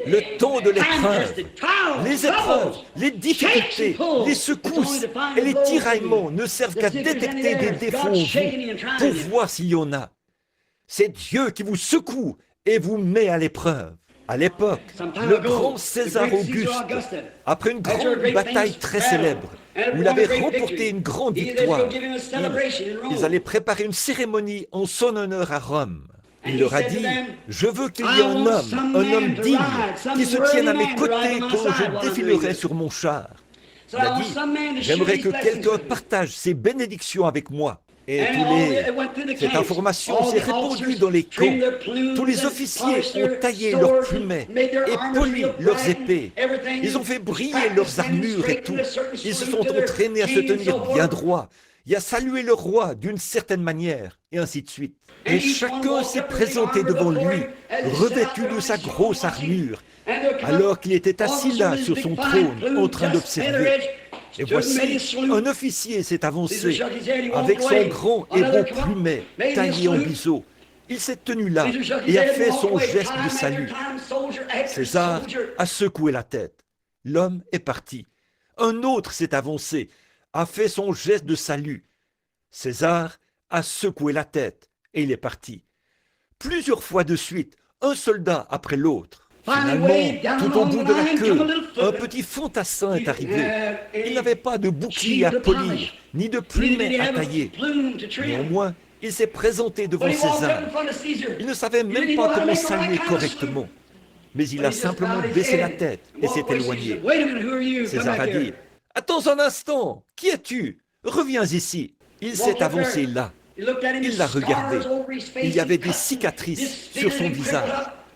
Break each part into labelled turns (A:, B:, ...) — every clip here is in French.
A: Le temps de l'épreuve, les épreuves, les difficultés, les secousses et les tiraillements ne servent qu'à détecter des défauts en vous pour voir s'il y en a. C'est Dieu qui vous secoue et vous met à l'épreuve. À l'époque, le grand César Auguste, après une grande bataille très célèbre, où il avait remporté une grande victoire, ils allaient préparer une cérémonie en son honneur à Rome. Il leur a dit, je veux qu'il y ait un homme digne, qui se tienne à mes côtés quand je défilerai sur mon char. Il a dit, j'aimerais que quelqu'un partage ses bénédictions avec moi. Et cette information s'est répandue dans les camps. Tous les officiers ont taillé leurs plumets et poli leurs épées. Ils ont fait briller leurs armures et tout. Ils se sont entraînés à se tenir bien droit et à saluer le roi d'une certaine manière, et ainsi de suite. Et chacun s'est présenté devant lui, revêtu de sa grosse armure, alors qu'il était assis là sur son trône, en train d'observer. Et voici, un officier s'est avancé, avec son grand et beau plumet, taillé en biseau. Il s'est tenu là, et a fait son geste de salut. César a secoué la tête. L'homme est parti. Un autre s'est avancé, a fait son geste de salut. César a secoué la tête, et il est parti. Plusieurs fois de suite, un soldat après l'autre. Finalement, tout au bout de la queue, un petit fantassin est arrivé. Il n'avait pas de bouclier à polir, ni de plumet à tailler. Néanmoins, il s'est présenté devant César. Il ne savait même pas comment saluer correctement. Mais il a simplement baissé la tête et s'est éloigné. César a dit, « Attends un instant, qui es-tu? Reviens ici. » Il s'est avancé là. Il l'a regardé. Il y avait des cicatrices sur son visage.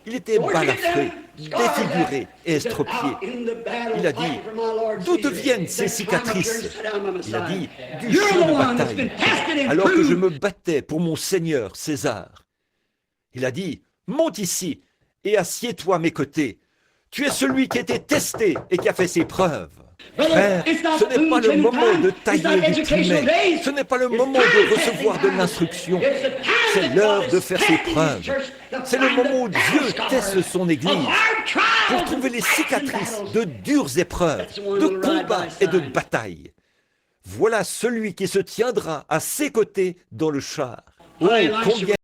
A: Il était balafré, défiguré et estropié. Il a dit, d'où te viennent ces cicatrices? Il a dit, du champ de bataille, alors que je me battais pour mon seigneur César. Il a dit, monte ici et assieds-toi à mes côtés. Tu es celui qui a été testé et qui a fait ses preuves. Frère, ce n'est pas le moment de tailler du plumet, ce n'est pas le moment de recevoir de l'instruction, c'est l'heure de faire ses preuves. C'est le moment où Dieu teste son Église pour trouver les cicatrices de dures épreuves, de combats et de batailles. Voilà celui qui se tiendra à ses côtés dans le char. Oh, combien